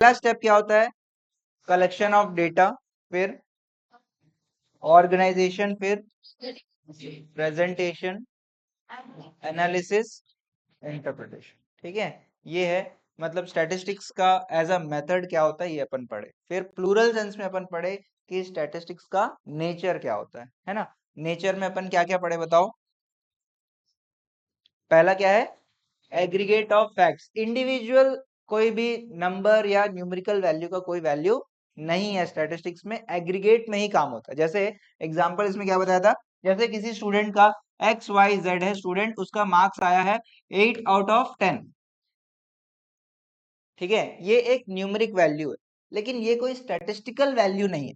पहला स्टेप क्या होता है? कलेक्शन ऑफ डेटा, फिर ऑर्गेनाइजेशन, फिर प्रेजेंटेशन, एनालिसिस, इंटरप्रिटेशन। ठीक है, ये है मतलब स्टैटिस्टिक्स का एज अ मेथड क्या होता है, ये अपन पढ़े। फिर प्लूरल सेंस में अपन पढ़े कि स्टैटिस्टिक्स का नेचर क्या होता है ना। नेचर में अपन क्या क्या पढ़े बताओ? पहला क्या है? Aggregate of facts. इंडिविजुअल कोई भी नंबर या न्यूमेरिकल वैल्यू का कोई वैल्यू नहीं है स्टैटिस्टिक्स में, एग्रीगेट में ही काम होता है। जैसे एग्जांपल इसमें क्या बताया था, जैसे किसी स्टूडेंट का XYZ है स्टूडेंट, उसका मार्क्स आया है 8/10। ठीक है, ये एक न्यूमेरिक वैल्यू है, लेकिन ये कोई स्टैटिस्टिकल वैल्यू नहीं है।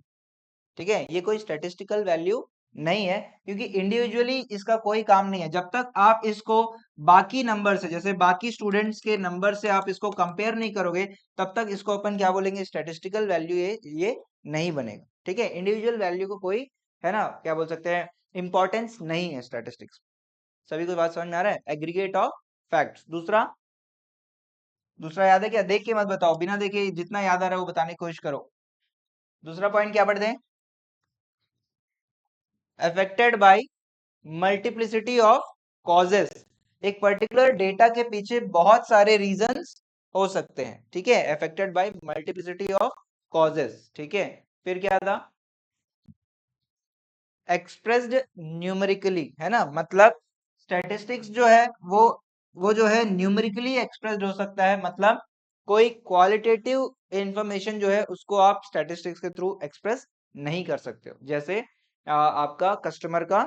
ठीक है, ये कोई स्टैटिस्टिकल वैल्यू नहीं है, क्योंकि इंडिविजुअली इसका कोई काम नहीं है। जब तक आप इसको बाकी नंबर से, जैसे बाकी स्टूडेंट्स के नंबर से आप इसको कंपेयर नहीं करोगे, तब तक इसको अपन क्या बोलेंगे? स्टैटिस्टिकल वैल्यू ये नहीं बनेगा। ठीक है, इंडिविजुअल वैल्यू को कोई, है ना, क्या बोल सकते हैं, इंपॉर्टेंस नहीं है स्टैटिस्टिक्स। सभी को बात समझ में आ रहा है? Aggregate of facts. दूसरा, दूसरा याद है क्या? देख के मत बताओ, बिना देखे जितना याद आ रहा है वो बताने की कोशिश करो। दूसरा पॉइंट क्या पढ़ते हैं? Affected by multiplicity of causes. एक पर्टिकुलर डेटा के पीछे बहुत सारे रीजंस हो सकते हैं। ठीक है, affected by multiplicity of causes. ठीक है, फिर क्या था? एक्सप्रेस्ड न्यूमेरिकली, है ना, मतलब स्टैटिस्टिक्स जो है वो जो है न्यूमेरिकली एक्सप्रेस्ड हो सकता है। मतलब कोई क्वालिटेटिव इंफॉर्मेशन जो है उसको आप स्टैटिस्टिक्स के थ्रू एक्सप्रेस नहीं कर सकते हो। जैसे आपका कस्टमर का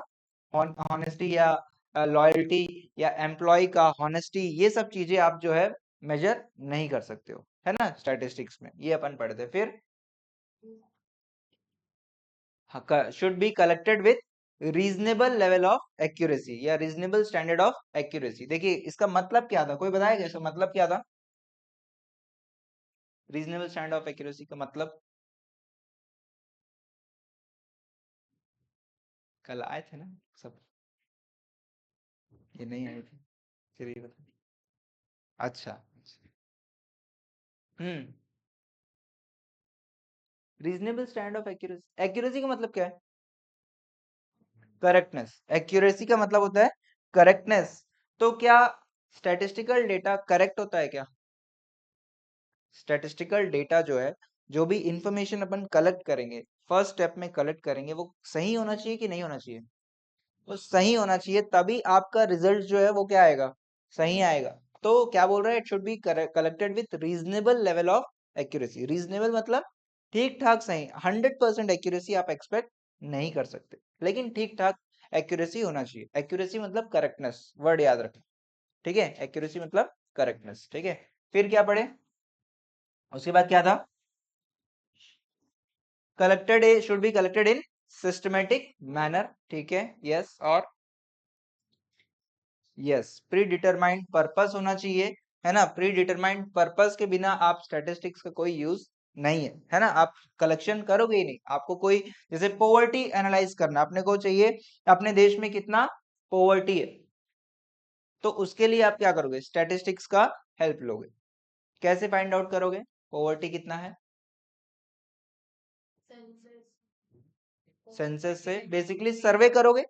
ऑनेस्टी या लॉयल्टी या एम्प्लॉय का हॉनेस्टी, ये सब चीजें आप जो है मेजर नहीं कर सकते हो, है ना, स्टैटिस्टिक्स में। ये अपन पढ़ते हैं। फिर should be collected with reasonable level of accuracy या रीजनेबल स्टैंडर्ड ऑफ एक्यूरेसी। देखिए इसका मतलब क्या था, कोई बताएगा इसका मतलब क्या था? रीजनेबल स्टैंडर्ड ऑफ एक्यूरेसी का मतलब? कल आए थे ना सब, ये नहीं आए थे? फिर ये बता। अच्छा, हम्म, reasonable standard of accuracy, accuracy का मतलब क्या है? करेक्टनेस। एक्यूरेसी का मतलब होता है करेक्टनेस। तो क्या स्टैटिस्टिकल डेटा करेक्ट होता है क्या? स्टैटिस्टिकल डेटा जो है, जो भी इंफॉर्मेशन अपन कलेक्ट करेंगे, फर्स्ट स्टेप में कलेक्ट करेंगे, वो सही होना चाहिए कि नहीं होना चाहिए? वो सही होना चाहिए, तभी आपका रिजल्ट जो है वो क्या आएगा? सही आएगा। तो क्या बोल रहा है? It should be collected with reasonable level of accuracy. Reasonable मतलब ठीक ठाक सही। 100% एक्यूरेसी आप एक्सपेक्ट नहीं कर सकते, लेकिन ठीक ठाक एक्यूरेसी होना चाहिए। एक्यूरेसी मतलब करेक्टनेस, वर्ड याद रखें। ठीक है, एक्यूरेसी मतलब करेक्टनेस। ठीक है, फिर क्या पढ़े? उसके बाद क्या था? Collected should be collected in systematic manner. ठीक है, यस। और यस, प्री डिटरमाइंड पर्पस होना चाहिए, है ना। प्री डिटरमाइंड पर्पस के बिना आप स्टैटिस्टिक्स का कोई यूज नहीं है ना। आप कलेक्शन करोगे ही नहीं। आपको कोई, जैसे पोवर्टी एनालाइज करना अपने को चाहिए, अपने देश में कितना पोवर्टी है, तो उसके लिए आप क्या करोगे? स्टैटिस्टिक्स का हेल्प लोगे। कैसे फाइंड आउट करोगे पोवर्टी कितना है? सेंसस से, बेसिकली सर्वे करोगे।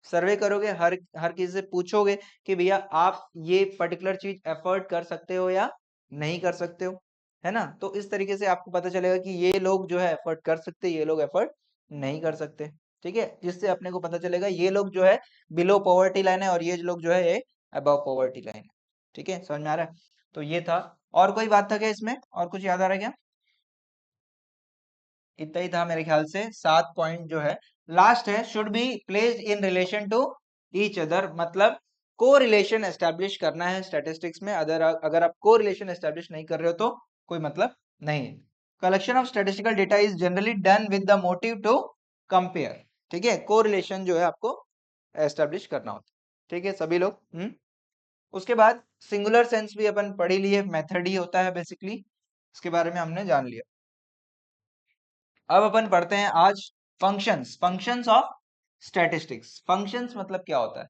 सर्वे करोगे, हर किसी से पूछोगे कि भैया आप ये पर्टिकुलर चीज एफर्ट कर सकते हो या नहीं कर सकते हो, है ना। तो इस तरीके से आपको पता चलेगा कि ये लोग जो है एफर्ट कर सकते, ये लोग एफर्ट नहीं कर सकते। ठीक है, जिससे अपने को पता चलेगा ये लोग जो है बिलो पॉवर्टी लाइन है और ये लोग जो है ये अबव पॉवर्टी लाइन है। ठीक है, समझ में आ रहा है? तो ये था। और कोई बात था क्या इसमें? और कुछ याद आ रहा है क्या? इतना ही था मेरे ख्याल से। 7 पॉइंट जो है, लास्ट है, should be placed in relation to each other. मतलब को रिलेशन एस्टेब्लिश करना है स्टैटिस्टिक्स में। अगर अगर आप को रिलेशन एस्टेब्लिश नहीं कर रहे हो तो कोई मतलब नहीं है। Collection of statistical data is generally done with the motive to compare. ठीक है, को रिलेशन जो है आपको एस्टेब्लिश करना होता है। ठीक है सभी लोग, उसके बाद सिंगुलर सेंस भी अपन पढ़ ही लिए, मेथड ही होता है बेसिकली, इसके बारे में हमने जान लिया। अब अपन पढ़ते हैं आज functions. Functions of statistics. Functions मतलब क्या होता है?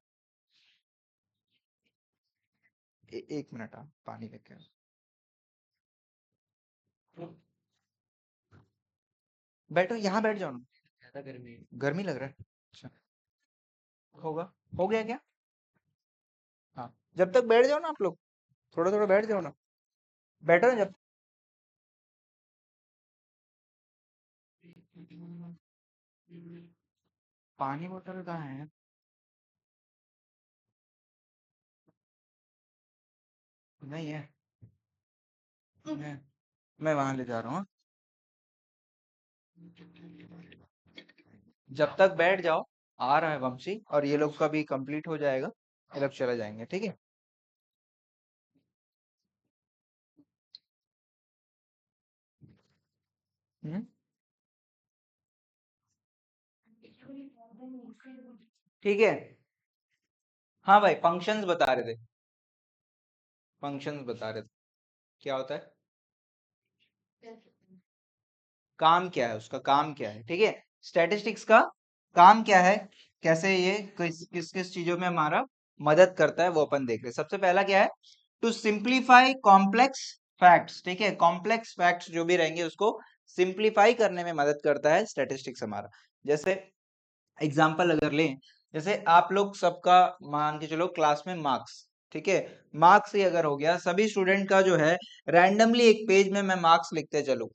एक मिनट, आप पानी लेके आओ। बैठो, यहाँ बैठ जाओ ना। ज्यादा गर्मी लग रहा है। अच्छा, होगा। हो गया क्या? हाँ, जब तक बैठ जाओ ना आप लोग, थोड़ा थोड़ा बैठ जाओ ना। बैठो ना जब। पानी बोतल कहाँ है? नहीं है। मैं मैं वहां ले जा रहा हूँ। जब तक बैठ जाओ, आ रहा है वंशी, और ये लोग का भी कंप्लीट हो जाएगा, ये लोग चले जाएंगे, ठीक है। हम्म, ठीक है। हाँ भाई, फंक्शंस बता रहे थे। फंक्शंस बता रहे थे, क्या होता है, काम क्या है, उसका काम क्या है, ठीक है। स्टैटिस्टिक्स का काम क्या है, कैसे ये किस किस किस चीजों में हमारा मदद करता है, वो अपन देख रहे हैं। सबसे पहला क्या है, टू सिंप्लीफाई कॉम्प्लेक्स फैक्ट्स, ठीक है। कॉम्प्लेक्स फैक्ट्स जो भी रहेंगे उसको सिंप्लीफाई करने में मदद करता है स्टैटिस्टिक्स हमारा। जैसे एग्जाम्पल अगर लें, जैसे आप लोग सबका मान के चलो क्लास में मार्क्स, ठीक है। मार्क्स ही अगर हो गया, सभी स्टूडेंट का जो है रैंडमली एक पेज में मैं मार्क्स लिखते चलूं,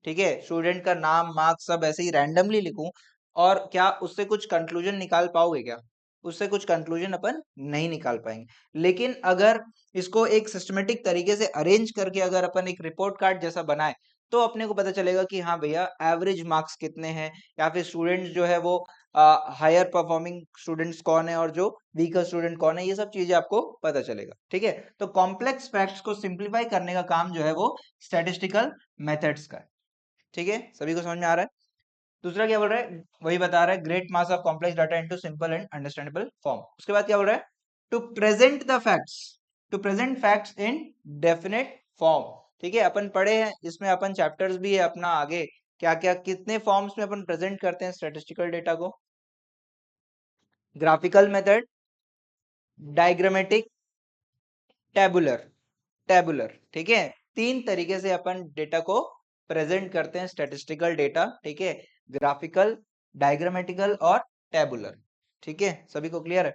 ठीक है। स्टूडेंट का नाम, मार्क्स सब ऐसे ही रैंडमली लिखूं, और क्या उससे कुछ कंक्लूजन निकाल पाओगे क्या? उससे कुछ कंक्लूजन अपन नहीं निकाल पाएंगे। लेकिन अगर इसको एक सिस्टमेटिक तरीके से अरेंज करके अगर अपन एक रिपोर्ट कार्ड जैसा बनाए, तो अपने को पता चलेगा कि हाँ भैया, एवरेज मार्क्स कितने हैं, या फिर स्टूडेंट्स जो है वो हायर परफॉर्मिंग स्टूडेंट्स कौन है और जो वीकर स्टूडेंट कौन है, ये सब चीजें आपको पता चलेगा, ठीक है। तो कॉम्प्लेक्स फैक्ट्स को सिंप्लीफाई करने का काम जो है वो स्टैटिस्टिकल मेथड्स का है, ठीक है। सभी को समझ में आ रहा है? दूसरा क्या बोल रहा है, वही बता रहा है, great mass of complex data into simple and understandable form. उसके बाद क्या बोल रहा है, to present the facts, to present facts in definite form, ठीक है। अपन पढ़े हैं इसमें, अपन चैप्टर्स भी है अपना आगे, क्या क्या कितने फॉर्म्स में अपन प्रेजेंट करते हैं स्टैटिस्टिकल डेटा को, graphical method, diagrammatic, tabular, tabular, ठीक है। तीन तरीके से अपन डेटा को प्रेजेंट करते हैं स्टैटिस्टिकल डेटा, ठीक है। ग्राफिकल, डायग्रामेटिकल और टेबुलर, ठीक है। सभी को क्लियर है?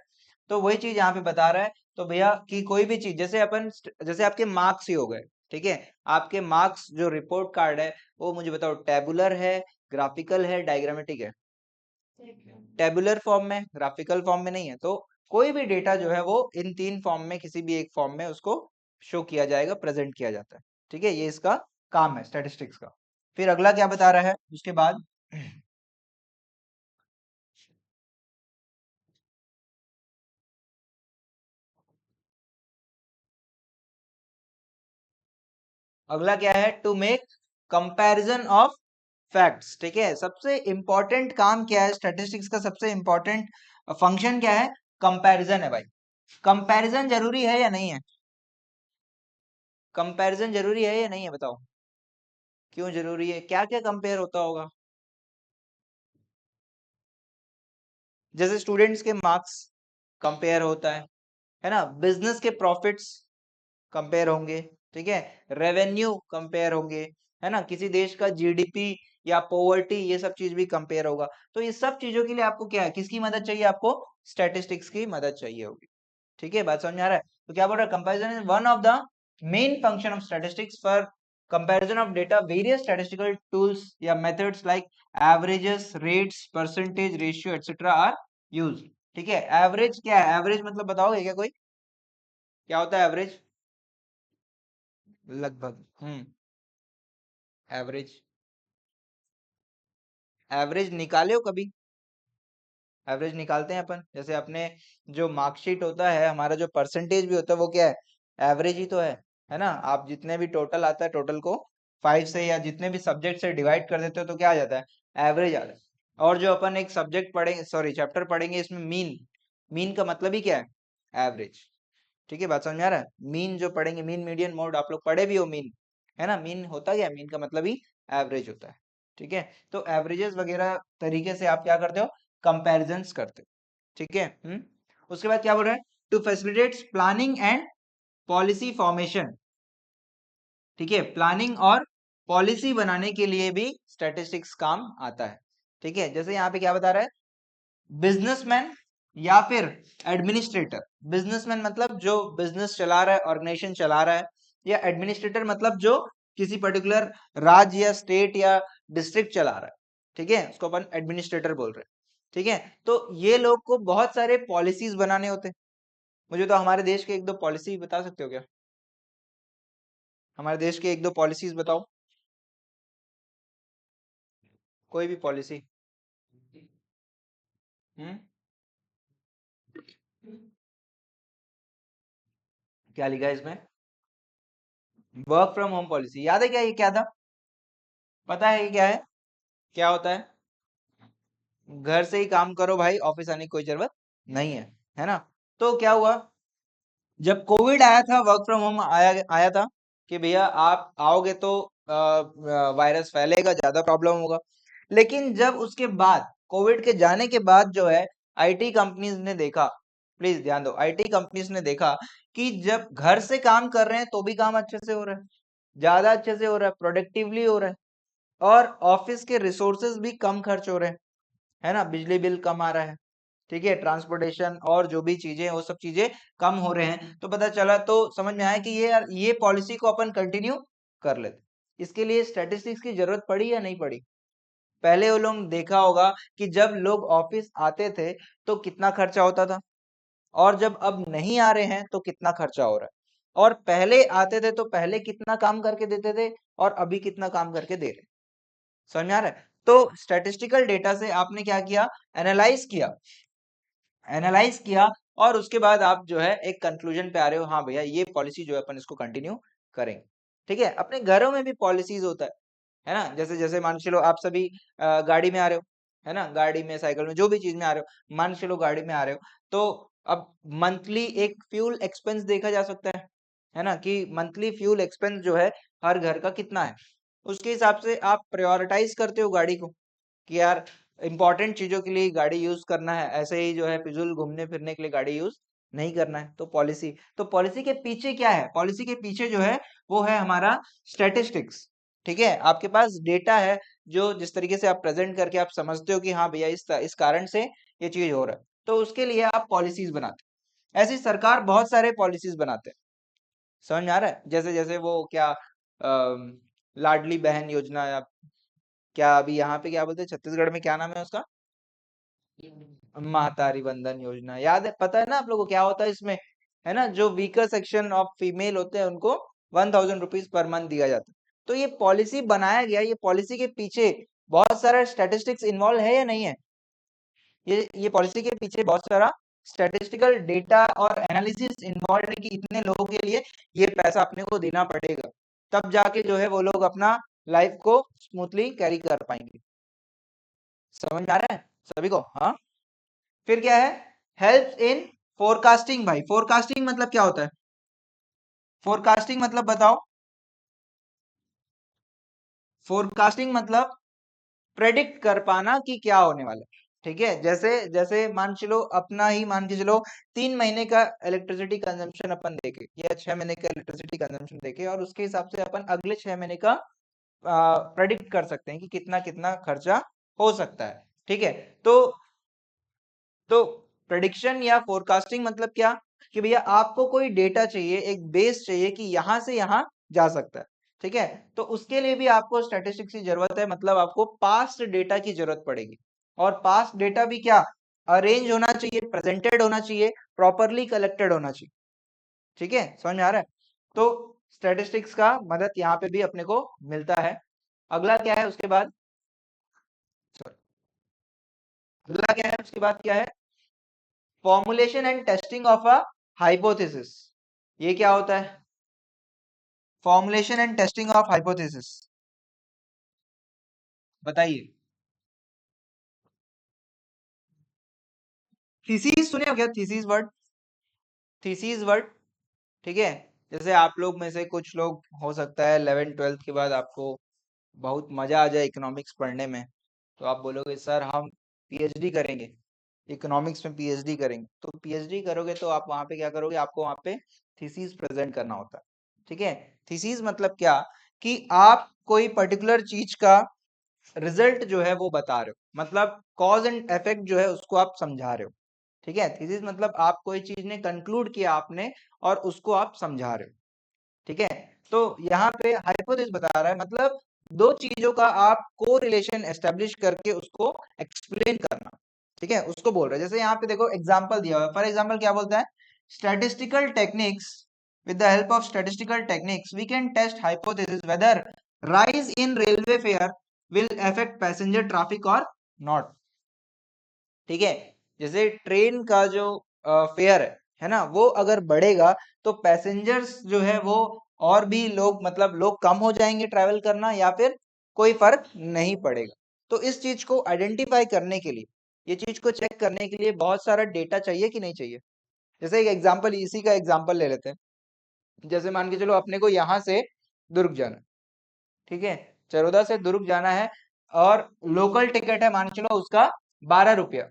तो वही चीज यहाँ पे बता रहा है। तो भैया कि कोई भी चीज, जैसे अपन, जैसे आपके मार्क्स ही हो गए, ठीक है। आपके मार्क्स जो रिपोर्ट कार्ड है, वो मुझे बताओ टेबुलर है, ग्राफिकल है, डायग्रामेटिक है? टेबुलर फॉर्म में, ग्राफिकल फॉर्म में नहीं है। तो कोई भी डेटा जो है वो इन तीन फॉर्म में किसी भी एक फॉर्म में उसको शो किया जाएगा, प्रेजेंट किया जाता है, ठीक है। ये इसका काम है स्टैटिस्टिक्स का। फिर अगला क्या बता रहा है उसके बाद, अगला क्या है, to make comparison of facts, ठीक है। सबसे इंपॉर्टेंट काम क्या है स्टैटिस्टिक्स का, सबसे इंपॉर्टेंट फंक्शन क्या है, कंपैरिजन है भाई। कंपैरिजन जरूरी है या नहीं है? कंपैरिजन जरूरी है या नहीं है, बताओ। क्यों जरूरी है, क्या क्या कंपेयर होता होगा? जैसे स्टूडेंट्स के मार्क्स कंपेयर होता है ना। बिजनेस के प्रॉफिट्स कंपेयर होंगे, ठीक है। रेवेन्यू कंपेयर होंगे, है ना। किसी देश का जीडीपी या पॉवर्टी, ये सब चीज भी कंपेयर होगा। तो ये सब चीजों के लिए आपको क्या है, किसकी मदद चाहिए? आपको स्टैटिस्टिक्स की मदद चाहिए होगी, ठीक है। बात समझ में आ रहा है? तो क्या बोल रहा है, comparison is one of the main function of statistics for comparison of data, various statistical tools या methods like averages, rates, percentage, ratio etcetera are use, ठीक है। एवरेज क्या है, एवरेज मतलब बताओगे क्या कोई, क्या होता है एवरेज? लगभग, एवरेज, एवरेज निकाले हो कभी? एवरेज निकालते हैं अपन, जैसे अपने जो मार्कशीट होता है, हमारा जो परसेंटेज भी होता है, वो क्या है, एवरेज ही तो है ना। आप जितने भी टोटल आता है, टोटल को 5 से या जितने भी सब्जेक्ट से डिवाइड कर देते हो, तो क्या आ जाता है, एवरेज आ जाता है। और जो अपन एक सब्जेक्ट पढ़ेंगे, सॉरी चैप्टर पढ़ेंगे, इसमें मीन, मीन का मतलब ही क्या है, एवरेज, ठीक है। बात समझ में आ रहा है? मीन जो पढ़ेंगे, मीन मीडियन मोड, आप लोग पढ़े भी हो मीन, है ना। मीन होता क्या है, मीन का मतलब ही एवरेज होता है, ठीक है। तो एवरेजेस वगैरह तरीके से आप क्या करते हो, कंपैरिजंस करते हो, ठीक है। उसके बाद क्या बोल रहा है, to facilitates planning and policy formation, ठीक है। प्लानिंग और पॉलिसी बनाने के लिए भी स्टैटिस्टिक्स काम आता है। ठीक है, जैसे यहाँ पे क्या बता रहा है, बिजनेसमैन या फिर एडमिनिस्ट्रेटर। बिजनेसमैन मतलब जो बिजनेस चला रहा है, ऑर्गेनाइजेशन चला रहा है, या एडमिनिस्ट्रेटर मतलब जो किसी पर्टिकुलर राज्य या स्टेट या डिस्ट्रिक्ट चला रहा है। ठीक है, उसको अपन एडमिनिस्ट्रेटर बोल रहे हैं। ठीक है, तो ये लोग को बहुत सारे पॉलिसीज बनाने होते हैं। मुझे तो हमारे देश के एक दो पॉलिसी बता सकते हो क्या? हमारे देश के एक दो पॉलिसीज बताओ, कोई भी पॉलिसी। हम्म, क्या लिखा है इसमें? Work from home policy. याद है क्या, ये क्या था? पता है ये क्या है? क्या होता है? घर से ही काम करो भाई, ऑफिस आने की कोई जरूरत नहीं है ना? तो क्या हुआ, जब कोविड आया था, वर्क फ्रॉम होम आया आया था कि भैया आप आओगे तो वायरस फैलेगा, ज्यादा प्रॉब्लम होगा। लेकिन जब उसके बाद, कोविड के जाने के बाद जो है, आईटी कंपनीज ने देखा, प्लीज ध्यान दो, आईटी कंपनीज ने देखा कि जब घर से काम कर रहे हैं तो भी काम अच्छे से हो रहा है, ज्यादा अच्छे से हो रहा है, प्रोडक्टिवली हो रहा है, और ऑफिस के रिसोर्सेज भी कम खर्च हो रहे हैं, है ना? बिजली बिल कम आ रहा है, ठीक है, ट्रांसपोर्टेशन और जो भी चीजें हैं वो सब चीजें कम हो रहे हैं। तो पता चला, तो समझ में आया कि ये यार, ये पॉलिसी को अपन कंटिन्यू कर लेते। इसके लिए स्टैटिस्टिक्स की जरूरत पड़ी या नहीं पड़ी? पहले वो लोग देखा होगा कि जब लोग ऑफिस आते थे तो कितना खर्चा होता था, और जब अब नहीं आ रहे हैं तो कितना खर्चा हो रहा है, और पहले आते थे तो पहले कितना काम करके देते थे, और अभी कितना काम करके दे रहे हैं। समझ में आ रहा है? तो स्टैटिस्टिकल डेटा से आपने क्या किया, एनालाइज किया, एनालाइज किया, और उसके बाद आप जो है एक कंक्लूजन पे आ रहे हो, हाँ भैया ये पॉलिसी जो है अपन इसको कंटिन्यू करेंगे। ठीक है, अपने घरों में भी पॉलिसीज होता है ना? जैसे जैसे मान चलो आप सभी गाड़ी में आ रहे हो, है ना? गाड़ी में, साइकिल में, जो भी चीज में आ रहे हो, मान चलो गाड़ी में आ रहे हो, तो अब मंथली एक फ्यूल एक्सपेंस देखा जा सकता है ना? कि मंथली फ्यूल एक्सपेंस जो है हर घर का कितना है, उसके हिसाब से आप प्रायोरिटाइज करते हो गाड़ी को, कि यार इंपॉर्टेंट चीजों के लिए गाड़ी यूज करना है, ऐसे ही जो है फिजूल घूमने फिरने के लिए गाड़ी यूज नहीं करना है। तो पॉलिसी, तो पॉलिसी के पीछे क्या है? पॉलिसी के पीछे जो है वो है हमारा स्टैटिस्टिक्स। ठीक है, आपके पास डेटा है, जो जिस तरीके से आप प्रेजेंट करके आप समझते हो कि हाँ भैया इस कारण से ये चीज हो रहा है, तो उसके लिए आप पॉलिसीज बनाते हैं। ऐसी सरकार बहुत सारे पॉलिसीज बनाते हैं। समझ में आ रहा है? जैसे जैसे वो क्या, लाडली बहन योजना, या क्या अभी यहाँ पे क्या बोलते हैं छत्तीसगढ़ में, क्या नाम है उसका? महतारी बंधन योजना। याद है, पता है ना आप लोगों को क्या होता है इसमें? है ना, जो वीकर सेक्शन ऑफ फीमेल होते हैं उनको 1000 रुपीज पर मंथ दिया जाता है। तो ये पॉलिसी बनाया गया, ये पॉलिसी के पीछे बहुत सारा स्टैटिस्टिक्स इन्वॉल्व है या नहीं है? ये पॉलिसी के पीछे बहुत सारा स्टैटिस्टिकल डेटा और एनालिसिस इन्वॉल्व है कि इतने लोगों के लिए ये पैसा अपने को देना पड़ेगा, तब जाके जो है वो लोग अपना लाइफ को स्मूथली कैरी कर पाएंगे। समझ में आ रहा है सभी को? हाँ। फिर क्या है, हेल्प इन फोरकास्टिंग। भाई फोरकास्टिंग मतलब क्या होता है? फोरकास्टिंग मतलब बताओ। फोरकास्टिंग मतलब प्रेडिक्ट कर पाना कि क्या होने वाला है। ठीक है, जैसे जैसे मान चलो, अपना ही मान के चलो, 3 महीने का इलेक्ट्रिसिटी कंजम्पशन अपन देखे, या 6 महीने का इलेक्ट्रिसिटी कंजम्पशन देखे, और उसके हिसाब से अपन अगले 6 महीने का प्रेडिक्ट कर सकते हैं कि कितना कितना खर्चा हो सकता है। ठीक है, तो प्रेडिक्शन या फोरकास्टिंग मतलब क्या, कि भैया आपको कोई डेटा चाहिए, एक बेस चाहिए कि यहां से यहां जा सकता है। ठीक है, तो उसके लिए भी आपको स्टैटिस्टिक्स की जरूरत है, मतलब आपको पास्ट डेटा की जरूरत पड़ेगी। और पास्ट डेटा भी क्या, अरेंज होना चाहिए, प्रेजेंटेड होना चाहिए, प्रॉपरली कलेक्टेड होना चाहिए। ठीक है, समझ में आ रहा है? तो स्टैटिस्टिक्स का मदद यहाँ पे भी अपने को मिलता है। अगला क्या है उसके बाद? Sorry, अगला क्या है उसके बाद? क्या है? Formulation and testing of a hypothesis. ये क्या होता है? Formulation and testing of hypothesis, बताइए। थीसिस सुने हो क्या? Thesis word, thesis word. ठीक है, जैसे आप लोग में से कुछ लोग, हो सकता है 11th 12th के बाद आपको बहुत मजा आ जाए इकोनॉमिक्स पढ़ने में, तो आप बोलोगे सर हम पीएचडी करेंगे, इकोनॉमिक्स में पीएचडी करेंगे। तो पीएचडी करोगे तो आप वहां पे क्या करोगे, आपको वहां पे थीसिस प्रेजेंट करना होता है। ठीक है, थीसिस मतलब क्या, कि आप कोई पर्टिकुलर चीज का रिजल्ट जो है वो बता रहे हो, मतलब कॉज एंड इफेक्ट जो है उसको आप समझा रहे हो। ठीक है, थीसिस मतलब आप कोई चीज ने कंक्लूड किया आपने और उसको आप समझा रहे हो। ठीक है, तो यहाँ पे हाइपोथेसिस बता रहा है मतलब दो चीजों का आप को रिलेशन एस्टेब्लिश करके उसको एक्सप्लेन करना। ठीक है, उसको बोल रहे हैं। जैसे यहाँ पे देखो एग्जांपल दिया हुआ है, फॉर एग्जांपल क्या बोलता है, statistical techniques, with the help of statistical techniques we can test hypothesis whether rise in railway fare will affect passenger traffic or not। ठीक है, जैसे ट्रेन का जो फेयर है ना, वो अगर बढ़ेगा तो पैसेंजर्स जो है वो और भी लोग, मतलब लोग कम हो जाएंगे ट्रैवल करना, या फिर कोई फर्क नहीं पड़ेगा। तो इस चीज को आइडेंटिफाई करने के लिए, ये चीज को चेक करने के लिए बहुत सारा डेटा चाहिए कि नहीं चाहिए। जैसे एक एग्जांपल, इसी का एग्जांपल ले लेते हैं। जैसे मान के चलो अपने को यहाँ से दुर्ग जाना, ठीक है, चरोदा से दुर्ग जाना है और लोकल टिकट है मान के चलो उसका 12 रुपया।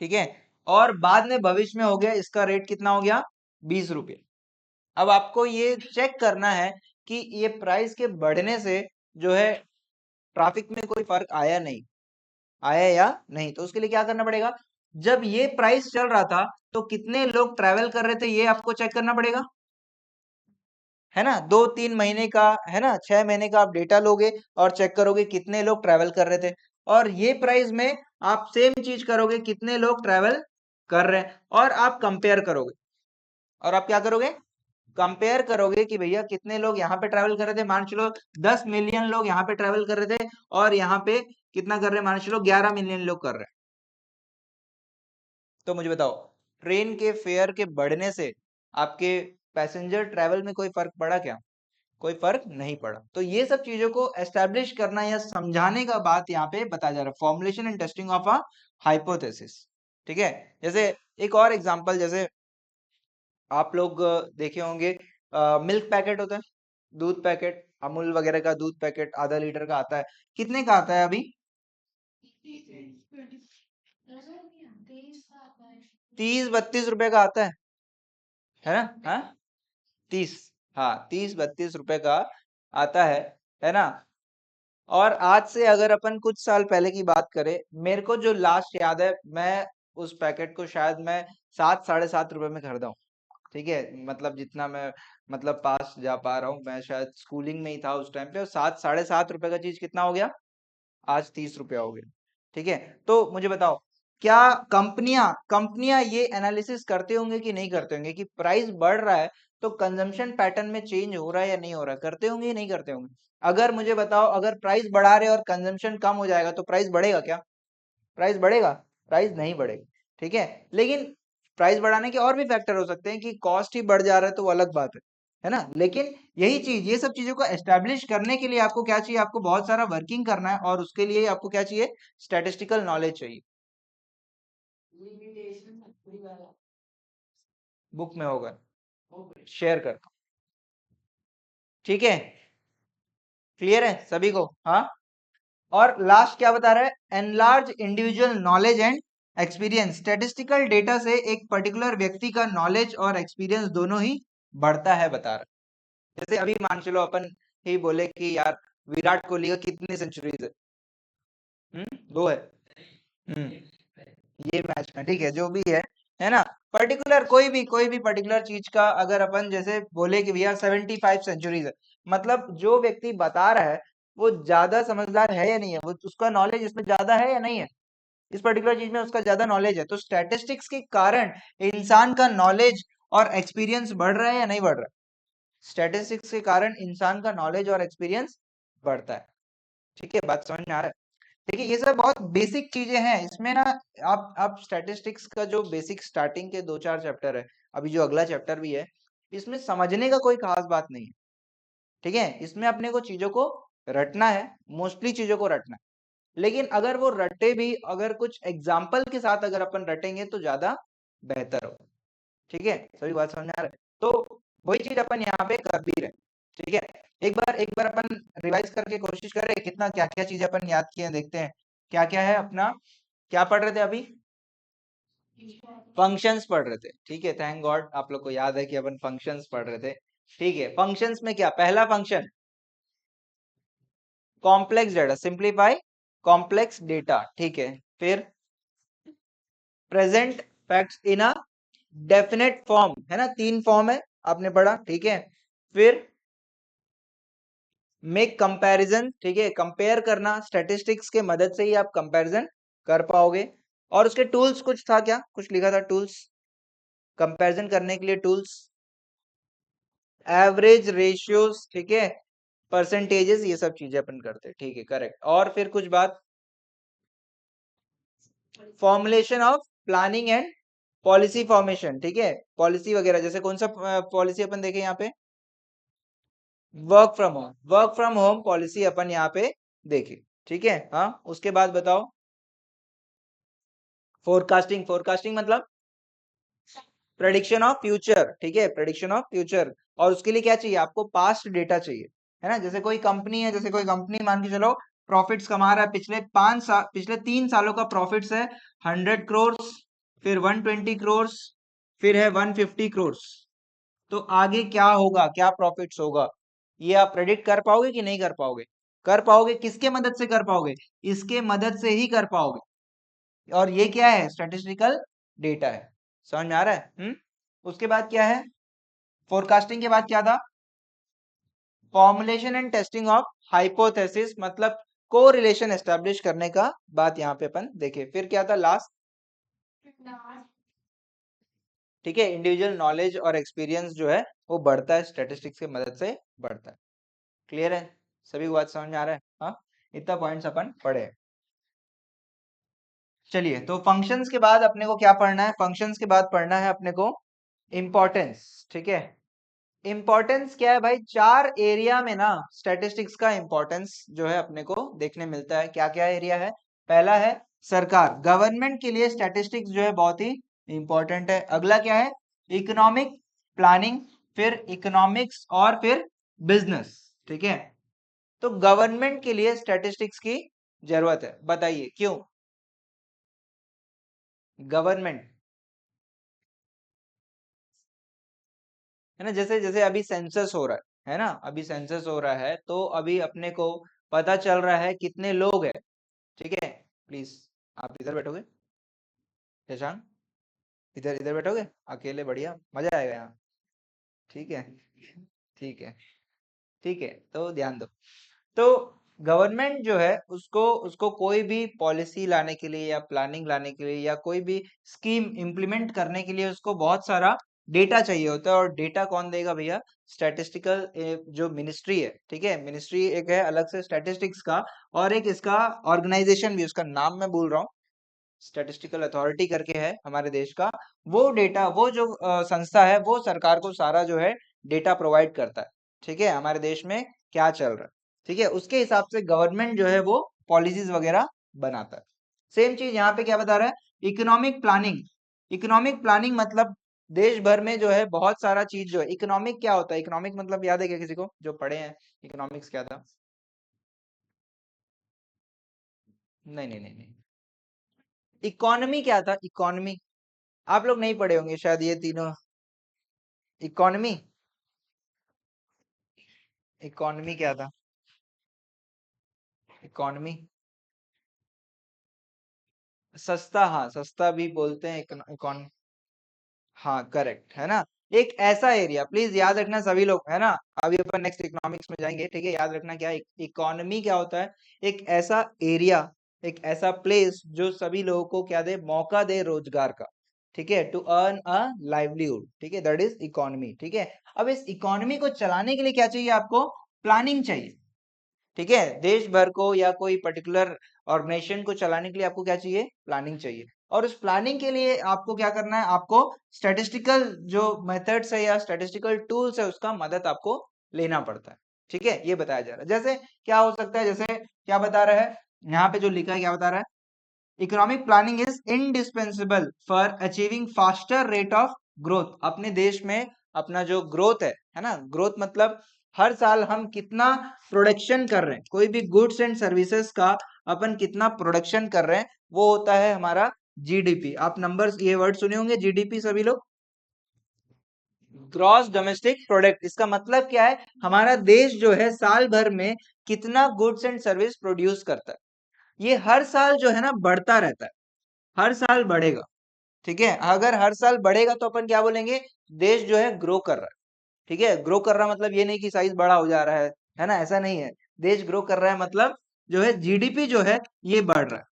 ठीक है, और बाद में भविष्य में हो गया इसका रेट कितना हो गया, 20 रुपये। अब आपको ये चेक करना है कि ये प्राइस के बढ़ने से जो है ट्रैफिक में कोई फर्क आया नहीं, आया या नहीं। तो उसके लिए क्या करना पड़ेगा, जब ये प्राइस चल रहा था तो कितने लोग ट्रैवल कर रहे थे ये आपको चेक करना पड़ेगा, है ना। 2-3 महीने का, है ना, 6 महीने का आप डेटा लोगे और चेक करोगे कितने लोग ट्रैवल कर रहे थे, और ये प्राइस में आप सेम चीज करोगे कितने लोग ट्रैवल कर रहे हैं, और आप कंपेयर करोगे। और आप क्या करोगे, कंपेयर करोगे कि भैया कितने लोग यहाँ पे ट्रैवल कर रहे थे, मान चलो 10 मिलियन लोग यहाँ पे ट्रैवल कर रहे थे, और यहाँ पे कितना कर रहे हैं, मान चलो 11 मिलियन लोग कर रहे हैं। तो मुझे बताओ, ट्रेन के फेयर के बढ़ने से आपके पैसेंजर ट्रैवल में कोई फर्क पड़ा क्या, कोई फर्क नहीं पड़ा। तो ये सब चीजों को एस्टेब्लिश करना या समझाने का बात यहाँ पे बताया जा रहा है, formulation and testing of a hypothesis. ठीक है, जैसे एक और एग्जांपल, जैसे आप लोग देखे होंगे मिल्क पैकेट होता है, दूध पैकेट, अमूल वगैरह का दूध पैकेट ½ लीटर का आता है, कितने का आता है अभी, 30-32 रुपए का आता है ना, हाँ 30, हाँ 30-32 रुपए का आता है ना। और आज से अगर अपन कुछ साल पहले की बात करें, मेरे को जो लास्ट याद है, मैं उस पैकेट को शायद मैं 7-7.5 रुपए में खरीदा हूँ। ठीक है, मतलब जितना मैं मतलब पास जा पा रहा हूँ, मैं शायद स्कूलिंग में ही था उस टाइम पे, और 7-7.5 रुपए का चीज कितना हो गया, आज 30 रुपया हो गया। ठीक है, तो मुझे बताओ, क्या कंपनियां कंपनियां ये एनालिसिस करते होंगे कि नहीं करते होंगे कि प्राइस बढ़ रहा है तो कंजम्पशन पैटर्न में चेंज हो रहा है या नहीं हो रहा है, करते होंगे या नहीं करते होंगे। अगर मुझे बताओ, अगर प्राइस बढ़ा रहे और कंजम्पशन कम हो जाएगा तो प्राइस बढ़ेगा क्या, प्राइस बढ़ेगा, प्राइस नहीं बढ़ेगा। ठीक है, लेकिन प्राइस बढ़ाने के और भी फैक्टर हो सकते हैं कि कॉस्ट ही बढ़ जा रहा है तो वो अलग बात है ना। लेकिन यही चीज, ये सब चीजों को एस्टेब्लिश करने के लिए आपको क्या चाहिए, आपको बहुत सारा वर्किंग करना है, और उसके लिए आपको क्या चाहिए, स्टैटिस्टिकल नॉलेज चाहिए। बुक में होगा, शेयर करता हूं। ठीक है, क्लियर है सभी को, हाँ। और लास्ट क्या बता रहा है, enlarge individual knowledge and experience, statistical data से एक पर्टिकुलर व्यक्ति का नॉलेज और एक्सपीरियंस दोनों ही बढ़ता है, बता रहा है। जैसे अभी मान चलो अपन ही बोले कि यार विराट कोहली का कितनी सेंचुरीज है, 2 है, ये मैच में, ठीक है, जो भी है ना, पर्टिकुलर कोई भी पर्टिकुलर चीज का अगर अपन जैसे बोले कि भैया 75 सेंचुरीज है, मतलब जो व्यक्ति बता रहा है वो ज्यादा समझदार है या नहीं है, वो उसका नॉलेज इसमें ज्यादा है या नहीं है, इस पर्टिकुलर चीज में उसका ज्यादा नॉलेज है। तो स्टैटिस्टिक्स के कारण इंसान का नॉलेज और एक्सपीरियंस बढ़ रहा है या नहीं बढ़ रहा है, स्टैटिस्टिक्स के कारण इंसान का नॉलेज और एक्सपीरियंस बढ़ता है। ठीक है, बात समझ में आ रहा है। देखिए ये सब बहुत बेसिक चीजें हैं इसमें ना। आप स्टैटिस्टिक्स का जो बेसिक स्टार्टिंग के 2-4 चैप्टर है, अभी जो अगला चैप्टर भी है, इसमें समझने का कोई खास बात नहीं है। ठीक है, इसमें अपने को चीजों को रटना है, मोस्टली चीजों को रटना है। लेकिन अगर वो रटे भी, अगर कुछ एग्जाम्पल के साथ अगर अपन रटेंगे तो ज्यादा बेहतर हो। ठीक है, सभी बात समझ में आ रहा है। तो वही चीज अपन यहाँ पे कर भी रहे। ठीक है, एक बार अपन रिवाइज करके कोशिश करें कितना क्या क्या चीजें अपन याद किए हैं, देखते हैं क्या क्या है अपना। क्या पढ़ रहे थे अभी, फंक्शंस पढ़ रहे थे। ठीक है, थैंक गॉड आप लोग को याद है कि अपन फंक्शंस पढ़ रहे थे। ठीक है, फंक्शंस में क्या, पहला function complex data, simplify complex data, ठीक है। फिर present facts in a definite form, है ना, 3 फॉर्म है आपने पढ़ा, ठीक है। फिर मेक कंपैरिजन, ठीक है, कंपेयर करना, स्टैटिस्टिक्स के मदद से ही आप कंपैरिजन कर पाओगे। और उसके टूल्स कुछ था क्या, कुछ लिखा था टूल्स कंपैरिजन करने के लिए, टूल्स एवरेज रेशियोज, ठीक है, परसेंटेजेस, ये सब चीजें अपन करते हैं, ठीक है, करेक्ट। और फिर कुछ बात formulation of planning and policy formation, ठीक है, पॉलिसी वगैरह, जैसे कौन सा पॉलिसी अपन देखे यहाँ पे, वर्क फ्रॉम होम पॉलिसी अपन यहाँ पे देखे, ठीक है। हाँ, उसके बाद बताओ फोरकास्टिंग, फोरकास्टिंग मतलब प्रेडिक्शन ऑफ फ्यूचर, ठीक है, प्रेडिक्शन ऑफ फ्यूचर। और उसके लिए क्या चाहिए आपको, पास्ट डेटा चाहिए, है ना। जैसे कोई कंपनी है, जैसे कोई कंपनी मान के चलो प्रॉफिट्स कमा रहा है, पिछले 3 सालों का प्रॉफिट्स है 100 करोड़, फिर 120 करोड़, फिर है 150 करोड़। तो आगे क्या होगा, क्या प्रॉफिट्स होगा, ये आप प्रेडिक्ट कर पाओगे कि नहीं कर पाओगे, कर पाओगे, किसके मदद से कर पाओगे, इसके मदद से ही कर पाओगे। और ये क्या है, स्टैटिस्टिकल डेटा है, समझ में आ रहा है। उसके बाद क्या है, फोरकास्टिंग के बाद क्या था, formulation and testing of hypothesis, मतलब कोरिलेशन एस्टेब्लिश करने का बात यहाँ पे अपन देखे। फिर क्या था लास्ट, ठीक है, इंडिविजुअल नॉलेज और एक्सपीरियंस जो है वो बढ़ता है, स्टैटिस्टिक्स की मदद से बढ़ता है। क्लियर है, सभी को बात समझ में आ रहा है। हाँ, इतना पॉइंट्स अपन पढ़े। चलिए, तो फंक्शंस के बाद अपने को क्या पढ़ना है, फंक्शंस के बाद पढ़ना है अपने को इम्पोर्टेंस, ठीक है। इम्पोर्टेंस क्या है भाई, 4 एरिया में ना स्टैटिस्टिक्स का इम्पोर्टेंस जो है अपने को देखने मिलता है। क्या क्या एरिया है, पहला है सरकार, गवर्नमेंट के लिए स्टैटिस्टिक्स जो है बहुत ही इंपॉर्टेंट है। अगला क्या है, इकोनॉमिक प्लानिंग, फिर इकोनॉमिक्स, और फिर बिजनेस, ठीक है। तो गवर्नमेंट के लिए स्टैटिस्टिक्स की जरूरत है, बताइए क्यों, गवर्नमेंट, है ना, जैसे जैसे अभी सेंसस हो रहा है ना, अभी सेंसस हो रहा है, तो अभी अपने को पता चल रहा है कितने लोग हैं, ठीक है। प्लीज आप इधर बैठोगे, शशांक, इधर इधर बैठोगे अकेले, बढ़िया मजा आएगा यहाँ, ठीक है, ठीक है, ठीक है, तो ध्यान दो। तो गवर्नमेंट जो है उसको उसको कोई भी पॉलिसी लाने के लिए या प्लानिंग लाने के लिए या कोई भी स्कीम इम्प्लीमेंट करने के लिए उसको बहुत सारा डेटा चाहिए होता है। और डेटा कौन देगा भैया, स्टैटिस्टिकल जो मिनिस्ट्री है, ठीक है, मिनिस्ट्री एक है अलग से स्टैटिस्टिक्स का, और एक इसका ऑर्गेनाइजेशन भी, उसका नाम मैं भूल रहा हूँ, स्टैटिस्टिकल अथॉरिटी करके है हमारे देश का। वो डेटा, वो जो संस्था है, वो सरकार को सारा जो है डेटा प्रोवाइड करता है, ठीक है, हमारे देश में क्या चल रहा है, ठीक है, उसके हिसाब से गवर्नमेंट जो है वो पॉलिसीज वगैरह बनाता है। सेम चीज यहाँ पे क्या बता रहा है, इकोनॉमिक प्लानिंग, इकोनॉमिक प्लानिंग मतलब देश भर में जो है बहुत सारा चीज जो है, इकोनॉमिक क्या होता है, इकोनॉमिक मतलब याद है क्या किसी को जो पढ़े हैं, इकोनॉमिक्स क्या था, नहीं नहीं नहीं नहीं, इकोनॉमी क्या था, इकोनॉमी, आप लोग नहीं पढ़े होंगे शायद ये तीनों, इकोनॉमी, इकोनॉमी क्या था, इकोनॉमी, सस्ता, हाँ सस्ता भी बोलते हैं, इकोन, हाँ करेक्ट, है ना। एक ऐसा एरिया, प्लीज याद रखना सभी लोग, है ना, अभी अपन नेक्स्ट इकोनॉमिक्स में जाएंगे, ठीक है, याद रखना क्या इकोनॉमी क्या होता है, एक ऐसा एरिया, एक ऐसा प्लेस जो सभी लोगों को क्या दे, मौका दे रोजगार का, ठीक है, टू अर्न अ लाइवलीहुड, ठीक है, दैट इज इकोनॉमी, ठीक है। अब इस इकोनॉमी को चलाने के लिए क्या चाहिए आपको, प्लानिंग चाहिए, ठीक है, देश भर को या कोई पर्टिकुलर ऑर्गेनाइजेशन को चलाने के लिए आपको क्या चाहिए, प्लानिंग चाहिए। और उस प्लानिंग के लिए आपको क्या करना है, आपको स्टैटिस्टिकल जो मेथड्स है या स्टैटिस्टिकल टूल्स है उसका मदद आपको लेना पड़ता है, ठीक है, ये बताया जा रहा है। जैसे क्या हो सकता है, जैसे क्या बता रहा है यहाँ पे जो लिखा है, क्या बता रहा है, economic planning is indispensable for achieving faster rate of growth, अपने देश में अपना जो ग्रोथ है ना, ग्रोथ मतलब हर साल हम कितना प्रोडक्शन कर रहे हैं, कोई भी गुड्स एंड सर्विसेज का अपन कितना प्रोडक्शन कर रहे हैं, वो होता है हमारा जीडीपी। आप नंबर्स, ये वर्ड सुने होंगे जीडीपी, सभी लोग ग्रॉस डोमेस्टिक प्रोडक्ट, इसका मतलब क्या है, हमारा देश जो है साल भर में कितना गुड्स एंड सर्विस प्रोड्यूस करता है, ये हर साल जो है ना बढ़ता रहता है, हर साल बढ़ेगा। ठीक है, अगर हर साल बढ़ेगा तो अपन क्या बोलेंगे, देश जो है ग्रो कर रहा है। ठीक है, ग्रो कर रहा मतलब ये नहीं कि साइज बड़ा हो जा रहा है ना, ऐसा नहीं है। देश ग्रो कर रहा है मतलब जो है जीडीपी जो है ये बढ़ रहा है।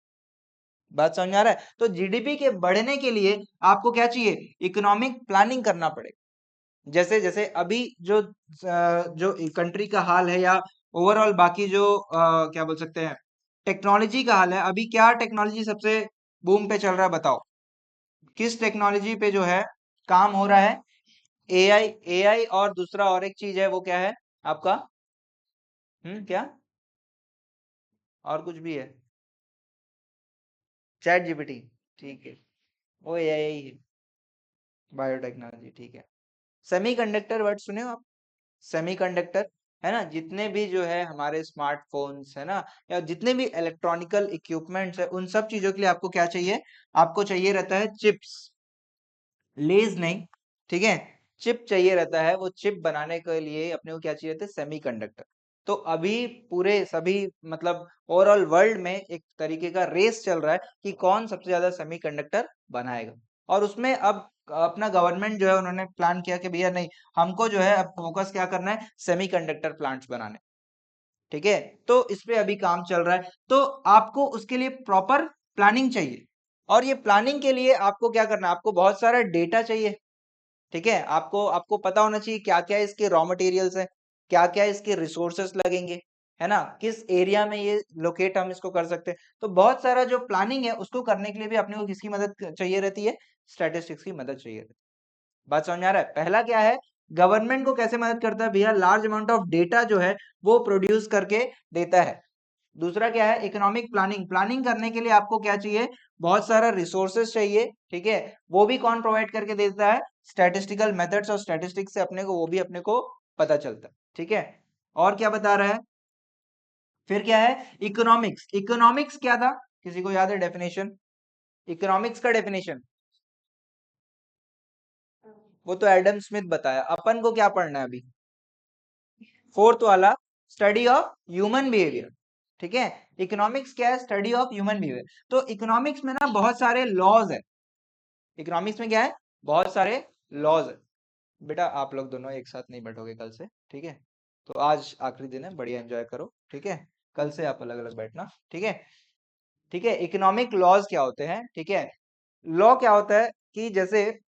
बात समझ में आ रहा है? तो जीडीपी के बढ़ने के लिए आपको क्या चाहिए, इकोनॉमिक प्लानिंग करना पड़ेगा। जैसे जैसे अभी जो कंट्री का हाल है, या ओवरऑल बाकी जो क्या बोल सकते हैं, टेक्नोलॉजी का हाल है, अभी क्या टेक्नोलॉजी सबसे बूम पे चल रहा है बताओ, किस टेक्नोलॉजी पे जो है काम हो रहा है, एआई। एआई और दूसरा और एक चीज है, वो क्या है आपका, क्या, और कुछ भी है, चैट जीपीटी, ठीक है, वो एआई है, बायोटेक्नोलॉजी, ठीक है। सेमीकंडक्टर वर्ड सुने हो आप, सेमीकंडक्टर, है ना, जितने भी जो है हमारे स्मार्टफोन्स है ना, या जितने भी इलेक्ट्रॉनिकल इक्विपमेंट्स है, उन सब चीजों के लिए आपको क्या चाहिए, आपको चाहिए रहता है चिप्स, लेज नहीं, ठीक है, चिप चाहिए रहता है। वो चिप बनाने के लिए अपने को क्या चाहिए रहता है, सेमीकंडक्टर। तो अभी पूरे सभी मतलब ओवरऑल वर्ल्ड में एक तरीके का रेस चल रहा है कि कौन सबसे ज्यादा सेमीकंडक्टर बनाएगा, और उसमें अब अपना गवर्नमेंट जो है उन्होंने प्लान किया कि भैया नहीं, हमको जो है अब फोकस क्या करना है, सेमीकंडक्टर प्लांट्स बनाने। ठीक है, तो इस पे अभी काम चल रहा है, तो आपको उसके लिए प्रॉपर प्लानिंग चाहिए, और ये प्लानिंग के लिए आपको क्या करना है, आपको बहुत सारा डेटा चाहिए। ठीक है, आपको आपको पता होना चाहिए क्या क्या इसके रॉ मटेरियल्स है, क्या क्या इसके रिसोर्सेस लगेंगे, है ना, किस एरिया में ये लोकेट हम इसको कर सकते हैं। तो बहुत सारा जो प्लानिंग है उसको करने के लिए भी अपने को किसकी मदद चाहिए रहती है, स्टैटिस्टिक्स की मदद चाहिए रहती है। बात समझ में आ रहा है? पहला क्या है, गवर्नमेंट को कैसे मदद करता है भैया, लार्ज अमाउंट ऑफ डेटा जो है वो प्रोड्यूस करके देता है। दूसरा क्या है, इकोनॉमिक प्लानिंग, प्लानिंग करने के लिए आपको क्या चाहिए, बहुत सारा रिसोर्सेस चाहिए। ठीक है, वो भी कौन प्रोवाइड करके देता है, स्टैटिस्टिकल मेथड्स, और स्टैटिस्टिक्स से अपने को वो भी अपने को पता चलता है। ठीक है, और क्या बता रहा है, फिर क्या है, इकोनॉमिक्स। इकोनॉमिक्स क्या था, किसी को याद है डेफिनेशन, इकोनॉमिक्स का डेफिनेशन? वो तो एडम स्मिथ बताया, अपन को क्या पढ़ना है अभी, फोर्थ वाला, स्टडी ऑफ ह्यूमन बिहेवियर। ठीक है, इकोनॉमिक्स क्या है, स्टडी ऑफ ह्यूमन बिहेवियर। तो इकोनॉमिक्स में ना बहुत सारे लॉज है, इकोनॉमिक्स में क्या है, बहुत सारे लॉज है। बेटा आप लोग दोनों एक साथ नहीं बैठोगे कल से, ठीक है, तो आज आखिरी दिन है, बढ़िया एंजॉय करो, ठीक है, कल से आप अलग अलग बैठना, ठीक है। ठीक है, इकोनॉमिक लॉज क्या होते हैं, ठीक है, लॉ क्या होता है कि जैसे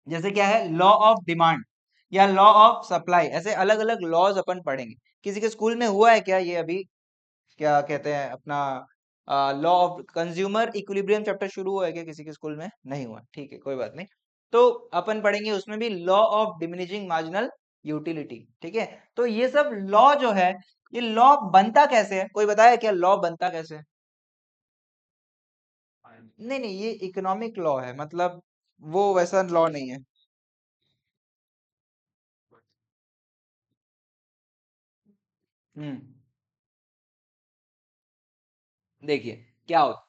जैसे क्या है, लॉ ऑफ डिमांड या लॉ ऑफ सप्लाई, ऐसे अलग अलग लॉज अपन पढ़ेंगे। किसी के स्कूल में हुआ है क्या ये अभी, क्या कहते हैं अपना, law of consumer equilibrium chapter शुरू हुआ है क्या किसी के स्कूल में, नहीं हुआ, ठीक है कोई बात नहीं। तो अपन पढ़ेंगे उसमें भी law of diminishing marginal utility. ठीक है, तो ये सब लॉ जो है, ये लॉ बनता कैसे है, कोई बताया क्या लॉ बनता कैसे है? नहीं नहीं, ये इकोनॉमिक लॉ है, मतलब वो वैसा लॉ नहीं है। हम्म, देखिए क्या होता,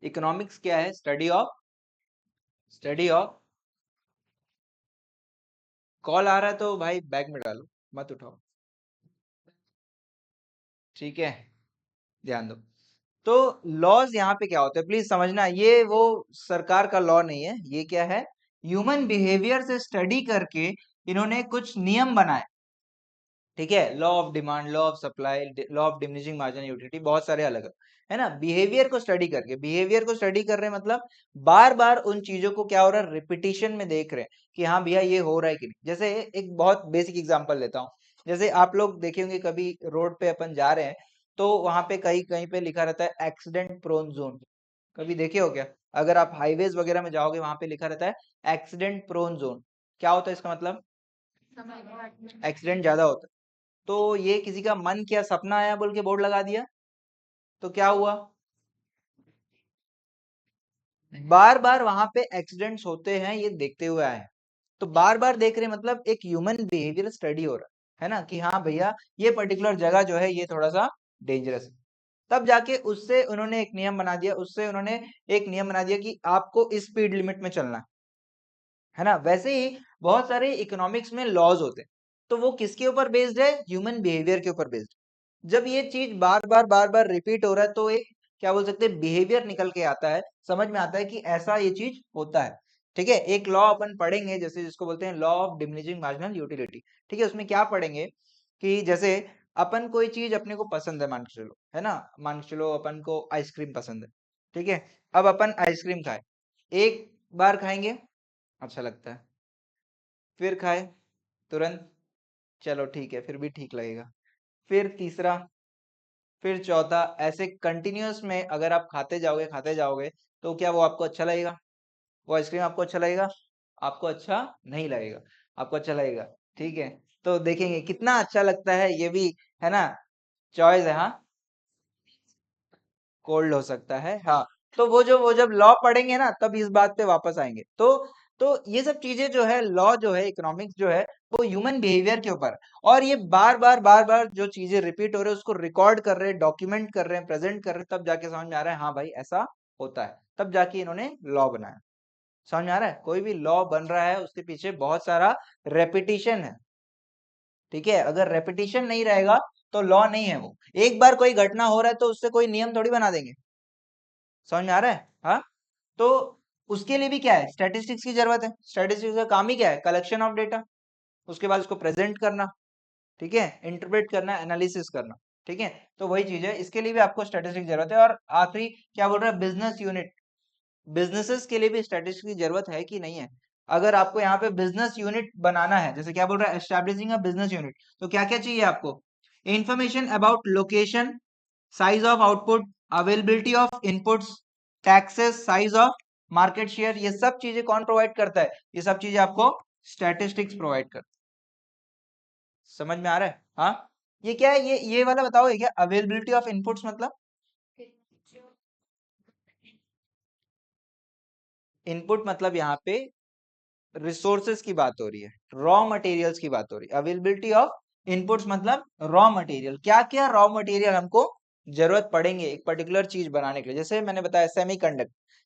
इकोनॉमिक्स क्या है, स्टडी ऑफ, कॉल आ रहा है तो भाई बैग में डालो, मत उठाओ, ठीक है, ध्यान दो। तो लॉज यहाँ पे क्या होता है, प्लीज समझना, ये वो सरकार का लॉ नहीं है, ये क्या है, ह्यूमन बिहेवियर से स्टडी करके इन्होंने कुछ नियम बनाए। ठीक है, law of demand, law of supply, law of diminishing marginal utility, बहुत सारे अलग अलग, है ना, बिहेवियर को स्टडी करके, बिहेवियर को स्टडी कर रहे हैं मतलब बार बार उन चीजों को क्या हो रहा है, रिपीटिशन में देख रहे हैं कि हाँ भैया ये हो रहा है कि नहीं। जैसे एक बहुत बेसिक एग्जांपल लेता हूँ, जैसे आप लोग देखे होंगे कभी रोड पे अपन जा रहे हैं, तो वहां पे कहीं कहीं पे लिखा रहता है एक्सीडेंट प्रोन जोन, कभी देखे हो क्या? अगर आप हाईवेज वगैरह में जाओगे वहां पे लिखा रहता है एक्सीडेंट प्रोन जोन, क्या होता है इसका मतलब, एक्सीडेंट ज्यादा होता है। तो ये किसी का मन किया, सपना आया बोल के बोर्ड लगा दिया, तो क्या हुआ, बार बार वहां पे एक्सीडेंट्स होते हैं, ये देखते हुए आए हैं। तो बार बार देख रहे हैं, मतलब एक ह्यूमन बिहेवियर स्टडी हो रहा है ना, कि हाँ भैया ये पर्टिकुलर जगह जो है ये थोड़ा सा डेंजरस है। तब जाके उससे उन्होंने एक नियम बना दिया, उससे उन्होंने एक नियम बना दिया कि आपको इस स्पीड लिमिट में चलना है ना। वैसे ही बहुत सारे इकोनॉमिक्स में लॉज होते हैं, तो वो किसके ऊपर बेस्ड है? ह्यूमन बिहेवियर के ऊपर बेस्ड। जब ये चीज बार बार रिपीट हो रहा है तो एक क्या बोल सकते हैं बिहेवियर निकल के आता है, समझ में आता है कि ऐसा ये चीज होता है। ठीक है, एक लॉ अपन पढ़ेंगे जैसे जिसको बोलते हैं law of diminishing marginal utility. ठीक है, उसमें क्या पढ़ेंगे कि जैसे अपन कोई चीज अपने को पसंद है, मान के चलो, है ना, मान के चलो अपन को आइसक्रीम पसंद है। ठीक है, अब अपन आइसक्रीम खाए, एक बार खाएंगे अच्छा लगता है, फिर खाए तुरंत, चलो ठीक है, फिर भी ठीक लगेगा, फिर तीसरा, फिर चौथा, ऐसे कंटिन्यूअस में अगर आप खाते जाओगे तो क्या वो आपको अच्छा लगेगा? वो आइसक्रीम आपको अच्छा लगेगा? आपको अच्छा नहीं लगेगा, आपको अच्छा लगेगा। ठीक है, तो देखेंगे कितना अच्छा लगता है, ये भी है ना, चॉइस है। हाँ, कोल्ड हो सकता है, हाँ। तो वो जब लॉ पढ़ेंगे ना तब इस बात पे वापस आएंगे। तो ये सब चीजें जो है, लॉ जो है, इकोनॉमिक्स जो है, वो ह्यूमन बिहेवियर के ऊपर, और ये बार बार जो चीजें रिपीट हो रहे हैं उसको रिकॉर्ड कर रहे हैं, डॉक्यूमेंट कर रहे हैं, प्रेजेंट कर रहे हैं, तब जाके समझ में आ रहा है हाँ भाई ऐसा होता है, तब जाके इन्होंने लॉ बनाया। समझ में आ रहा है? कोई भी लॉ बन रहा है उसके पीछे बहुत सारा रेपिटेशन है। ठीक है, अगर रेपिटेशन नहीं रहेगा तो लॉ नहीं है वो। एक बार कोई घटना हो रहा है तो उससे कोई नियम थोड़ी बना देंगे। समझ में आ रहा है? हाँ, तो उसके लिए भी क्या है, स्टैटिस्टिक्स की जरूरत है। स्टैटिस्टिक्स का काम ही क्या है? कलेक्शन ऑफ डेटा, उसके बाद उसको प्रेजेंट करना, ठीक है, इंटरप्रेट करना, एनालिसिस करना। ठीक है, तो वही चीज है, इसके लिए भी आपको स्टैटिस्टिक्स की जरूरत है। और आखिरी क्या बोल रहा है, बिजनेस यूनिट, बिजनेसेस के लिए भी स्टैटिस्टिक्स की जरूरत है कि नहीं है? अगर आपको यहाँ पे बिजनेस यूनिट बनाना है, जैसे क्या बोल रहा है, एस्टैब्लिशिंग अ बिजनेस यूनिट, तो क्या क्या चाहिए आपको? Information about location, size of output, availability of inputs, taxes, size of market share, ये सब चीजें कौन प्रोवाइड करता है? ये सब चीजें आपको स्टैटिस्टिक्स प्रोवाइड करता है। समझ में आ रहा है? हाँ, ये क्या है, ये वाला बताओगे क्या, अवेलेबिलिटी ऑफ इनपुट्स मतलब? इनपुट मतलब यहाँ पे रिसोर्सेस की बात हो रही है, रॉ मटेरियल्स की बात हो रही है। अवेलेबिलिटी ऑफ इनपुट्स मतलब रॉ मटेरियल, क्या क्या रॉ मटेरियल हमको जरूरत पड़ेंगे एक पर्टिकुलर चीज बनाने के लिए। जैसे मैंने बताया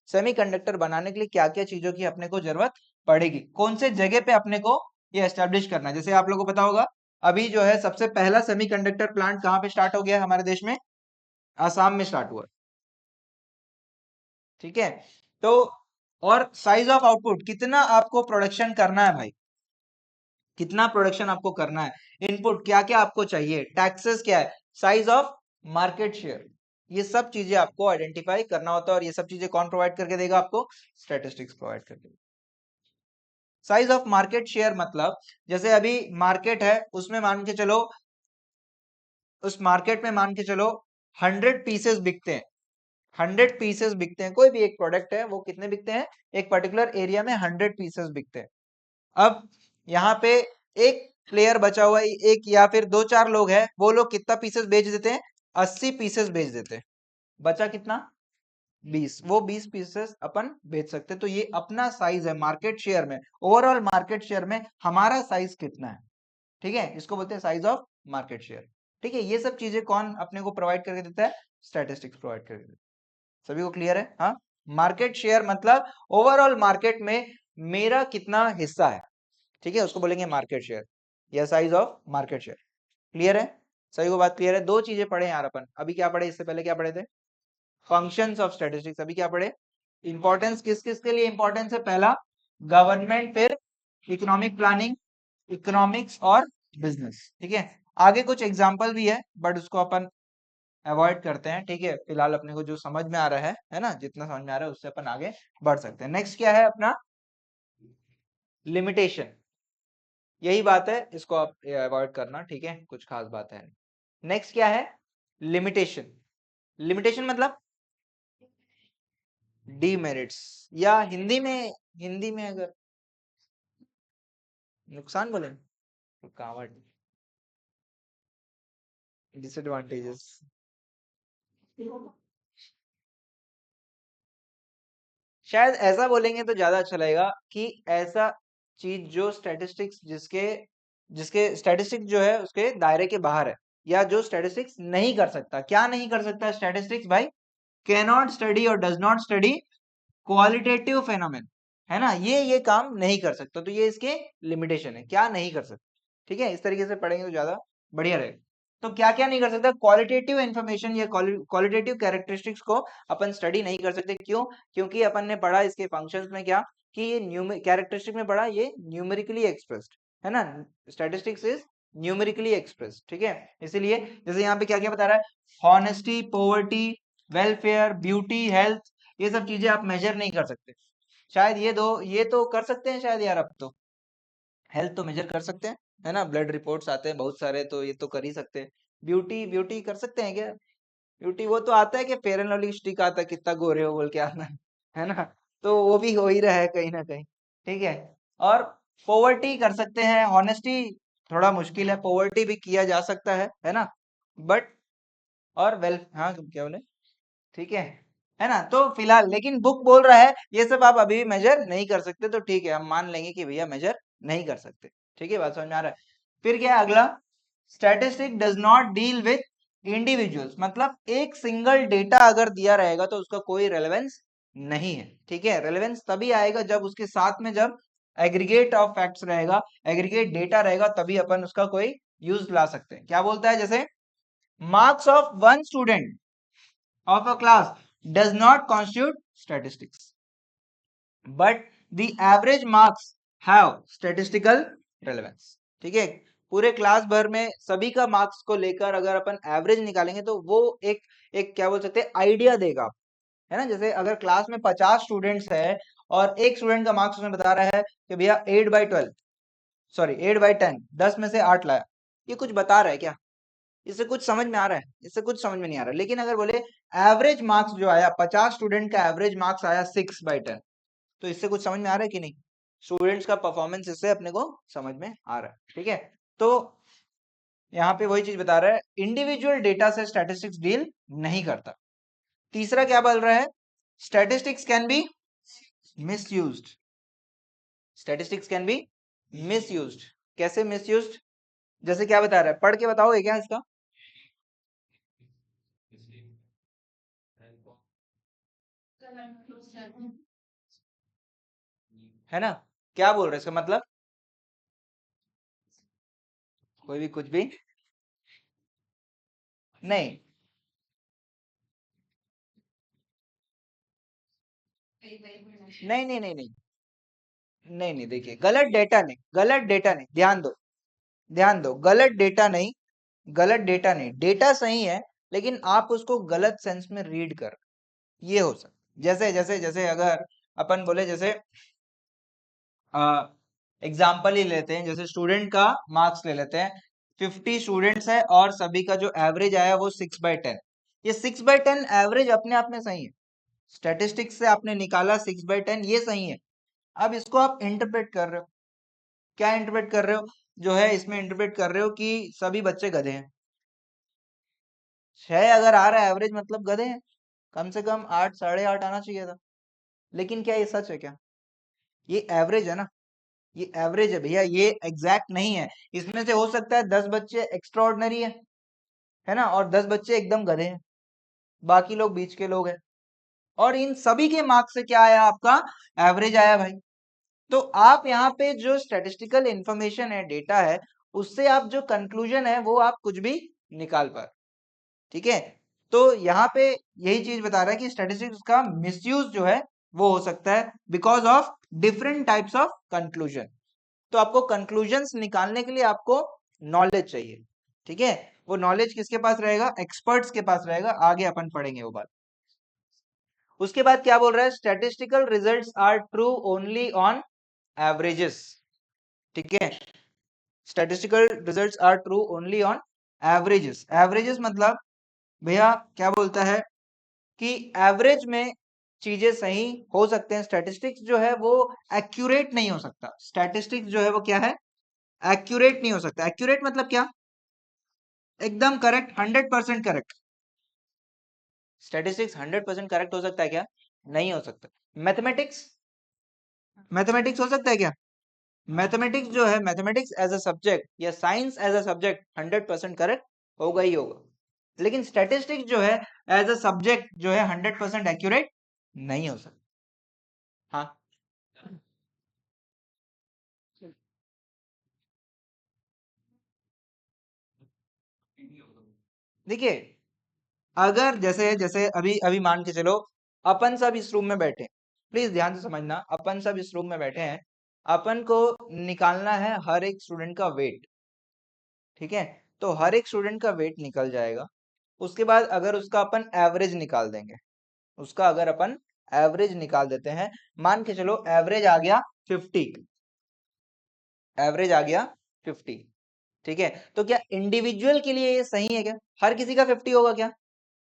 सेमीकंडक्टर बनाने के लिए क्या क्या चीजों की अपने को जरूरत पड़ेगी, कौन से जगह पे अपने को ये एस्टेब्लिश करना है। जैसे आप लोगों को पता होगा अभी जो है सबसे पहला सेमीकंडक्टर प्लांट कहाँ पे स्टार्ट हो गया हमारे देश में? आसाम में स्टार्ट हुआ। ठीक है, तो और साइज ऑफ आउटपुट, कितना आपको प्रोडक्शन करना है भाई, कितना प्रोडक्शन आपको करना है, इनपुट क्या क्या आपको चाहिए, टैक्सेस क्या है, साइज ऑफ मार्केट शेयर, ये सब चीजें आपको आइडेंटिफाई करना होता है। और ये सब चीजें कौन प्रोवाइड करके देगा आपको? स्टैटिस्टिक्स प्रोवाइड करके देगा। साइज ऑफ मार्केट शेयर मतलब जैसे अभी मार्केट है, उसमें मान के चलो, उस मार्केट में मान के चलो 100 पीसेस बिकते हैं, 100 पीसेस बिकते हैं, कोई भी एक प्रोडक्ट है वो कितने बिकते हैं, एक पर्टिकुलर एरिया में 100 पीसेस बिकते हैं। अब यहाँ पे एक प्लेयर बचा हुआ है, एक या फिर दो चार लोग हैं, वो लोग कितना पीसेस बेच देते हैं? 80 पीसेस बेच देते हैं। बचा कितना? 20। वो 20 पीसेस अपन बेच सकते हैं। तो ये अपना साइज है मार्केट शेयर में, ओवरऑल मार्केट शेयर में हमारा साइज कितना है। ठीक है, इसको बोलते हैं साइज ऑफ मार्केट शेयर। ठीक है, ये सब चीजें कौन अपने को प्रोवाइड करके देता है? स्टैटिस्टिक्स प्रोवाइड करके देता है। सभी को क्लियर है? हाँ, मार्केट शेयर मतलब ओवरऑल मार्केट में मेरा कितना हिस्सा है। ठीक है, उसको बोलेंगे मार्केट शेयर या size of market share. Clear है? सभी को बात क्लियर है? दो चीजें पढ़े यार अपन, अभी क्या पढ़े, इससे पहले क्या पढ़े थे? Functions of statistics. अभी क्या पढ़े? इंपॉर्टेंस किस किस के लिए इंपॉर्टेंस है? पहला गवर्नमेंट, फिर इकोनॉमिक प्लानिंग, इकोनॉमिक्स और बिजनेस। ठीक है, आगे कुछ एग्जाम्पल भी है बट उसको अपन अवॉइड करते हैं। ठीक है, फिलहाल अपने को जो समझ में आ रहा है ना, जितना समझ में आ रहा है उससे अपन आगे बढ़ सकते हैं। नेक्स्ट क्या है अपना? लिमिटेशन। यही बात है, इसको आप अवॉइड करना। ठीक है, कुछ खास बात है नहीं। नेक्स्ट क्या है? लिमिटेशन। लिमिटेशन मतलब डीमेरिट्स, या हिंदी में अगर नुकसान बोले, रुकावट, डिसएडवांटेजेस। शायद ऐसा बोलेंगे तो ज्यादा अच्छा लगेगा कि ऐसा चीज जो स्टैटिस्टिक्स जिसके जिसके स्टैटिस्टिक्स जो है उसके दायरे के बाहर है, या जो स्टैटिस्टिक्स नहीं कर सकता। क्या नहीं कर सकता स्टैटिस्टिक्स भाई? कैन नॉट स्टडी और डज नॉट स्टडी क्वालिटेटिव फेनोमेन, है ना, ये काम नहीं कर सकता, तो ये इसके लिमिटेशन है, क्या नहीं कर सकता। ठीक है, इस तरीके से पढ़ेंगे तो ज्यादा बढ़िया रहेगा। तो क्या क्या नहीं कर सकता, क्वालिटेटिव इन्फॉर्मेशन या क्वालिटेटिव कैरेक्टरिस्टिक्स को अपन स्टडी नहीं कर सकते। क्यों? क्योंकि अपन ने पढ़ा इसके फंक्शंस में क्या, कि ये कैरेक्टरिस्टिक में पढ़ा ये न्यूमेरिकली एक्सप्रेस्ड है ना, स्टैटिस्टिक्स इज न्यूमेरिकली एक्सप्रेस्ड। ठीक है, इसीलिए जैसे यहाँ पे क्या क्या बता रहा है, honesty, poverty, welfare, beauty, health, ये सब चीजें आप मेजर नहीं कर सकते। शायद ये तो कर सकते हैं शायद यार, अब तो हेल्थ तो मेजर कर सकते हैं, है ना, ब्लड रिपोर्ट्स आते हैं बहुत सारे, तो ये तो कर ही सकते हैं। ब्यूटी ब्यूटी कर सकते हैं क्या? ब्यूटी वो तो आता है कि फेयर एंड लवली स्टिक आता है, कितना गोरे हो बोल के आता है ना, तो वो भी हो ही रहा है कहीं ना कहीं। ठीक है, और पॉवर्टी कर सकते हैं, ऑनेस्टी थोड़ा मुश्किल है, पॉवर्टी भी किया जा सकता है ना, बट और वेल, हाँ क्या बोले, ठीक है ना, तो फिलहाल लेकिन बुक बोल रहा है ये सब आप अभी भी मेजर नहीं कर सकते, तो ठीक है, हम मान लेंगे कि भैया मेजर नहीं कर सकते। ठीक है, बात समझ में आ रहा है। फिर क्या है अगला, statistic does not deal with individuals, मतलब एक सिंगल डेटा अगर दिया रहेगा तो उसका कोई रेलेवेंस नहीं है। ठीक है, रेलेवेंस तभी आएगा जब उसके साथ में जब एग्रीगेट ऑफ फैक्ट्स रहेगा, एग्रीगेट डेटा रहेगा, तभी अपन उसका कोई यूज ला सकते हैं। क्या बोलता है, जैसे marks of one student of a class does not constitute statistics, but the average marks have statistical relevance। ठीक है, पूरे क्लास भर में सभी का मार्क्स को लेकर अगर अपन एवरेज निकालेंगे तो वो एक एक क्या बोल सकते हैं, आइडिया देगा, है ना। जैसे अगर क्लास में 50 स्टूडेंट्स है और एक स्टूडेंट का मार्क्स उसमें बता रहा है कि भैया 8/12, सॉरी 8/10, 10 में से 8 लाया, ये कुछ बता रहा है क्या? इससे कुछ समझ में आ रहा है? इससे कुछ समझ में नहीं आ रहा। लेकिन अगर बोले एवरेज मार्क्स जो आया 50 स्टूडेंट का एवरेज मार्क्स आया 6/10, तो इससे कुछ समझ में आ रहा है कि नहीं? स्टूडेंट्स का परफॉर्मेंस इससे अपने को समझ में आ रहा है। ठीक है, तो यहाँ पे वही चीज बता रहा है, इंडिविजुअल डेटा से स्टैटिस्टिक्स डील नहीं करता। तीसरा क्या बोल रहा है, statistics can be misused, statistics can be misused. कैसे मिसयूज्ड? जैसे क्या बता रहा है, पढ़ के बताओगे क्या इसका? है ना, क्या बोल रहे हैं इसका मतलब? कोई भी कुछ भी नहीं, नहीं नहीं नहीं नहीं नहीं नहीं, देखिए गलत डेटा नहीं, गलत डेटा नहीं, ध्यान दो, ध्यान दो, गलत डेटा नहीं, गलत डेटा नहीं, डेटा सही है, लेकिन आप उसको गलत सेंस में रीड कर, ये हो सकता। जैसे जैसे जैसे अगर अपन बोले, जैसे एग्जाम्पल ही लेते हैं, जैसे स्टूडेंट का मार्क्स ले लेते हैं, 50 स्टूडेंट्स है और सभी का जो एवरेज आया वो 6/10, ये 6/10 एवरेज अपने आप में सही है, स्टैटिस्टिक्स से आपने निकाला 6/10, ये सही है। अब इसको आप इंटरप्रेट कर रहे हो, क्या इंटरप्रेट कर रहे हो, जो है इसमें इंटरप्रेट कर रहे हो कि सभी बच्चे गधे हैं। 6 अगर आ रहा है एवरेज, मतलब गधे हैं, कम से कम 8, 8.5 आना चाहिए था। लेकिन क्या ये सच है क्या? ये एवरेज है ना, ये एवरेज है भैया, ये एग्जैक्ट नहीं है। इसमें से हो सकता है 10 बच्चे एक्स्ट्रा ऑर्डिनरी है ना, और 10 बच्चे एकदम गधे हैं, बाकी लोग बीच के लोग हैं, और इन सभी के मार्क्स से क्या आया आपका, एवरेज आया भाई। तो आप यहाँ पे जो स्टैटिस्टिकल इंफॉर्मेशन है, डेटा है, उससे आप जो कंक्लूजन है वो आप कुछ भी निकाल पा, ठीक है। तो यहाँ पे यही चीज बता रहा है कि स्टैटिस्टिक्स का मिसयूज जो है वो हो सकता है because of different types of conclusion. तो आपको कंक्लूजन्स निकालने के लिए आपको नॉलेज चाहिए, ठीक है। वो नॉलेज किसके पास रहेगा, एक्सपर्ट्स के पास रहेगा, आगे अपन पढ़ेंगे वो बात। उसके बाद क्या बोल रहा है, statistical results are true only on averages. ठीक है, statistical results are true only on averages. Averages मतलब भैया क्या बोलता है कि एवरेज में चीजें सही हो सकते हैं, स्टैटिस्टिक्स जो है वो एक्यूरेट नहीं हो सकता। स्टैटिस्टिक्स जो है वो क्या है, एक्यूरेट नहीं हो सकता। एक्यूरेट मतलब क्या, एकदम करेक्ट, 100% करेक्ट। स्टैटिस्टिक्स 100% करेक्ट हो सकता है क्या? नहीं हो सकता। मैथमेटिक्स, मैथमेटिक्स हो सकता है क्या? मैथमेटिक्स जो है, मैथमेटिक्स एज अ सब्जेक्ट या science as a subject 100% correct होगा ही होगा। लेकिन स्टैटिस्टिक्स जो है एज अ सब्जेक्ट जो है 100% एक्यूरेट नहीं हो सकता। हाँ, देखिए, अगर जैसे जैसे अभी अभी मान के चलो अपन सब इस रूम में बैठे, प्लीज ध्यान से समझना, अपन सब इस रूम में बैठे हैं, अपन को निकालना है हर एक स्टूडेंट का वेट, ठीक है? तो हर एक स्टूडेंट का वेट निकल जाएगा। उसके बाद अगर उसका अपन एवरेज निकाल देंगे, उसका अगर अपन एवरेज निकाल देते हैं, मान के चलो एवरेज आ गया 50, एवरेज आ गया 50, ठीक है? तो क्या इंडिविजुअल के लिए ये सही है क्या? हर किसी का 50 होगा क्या?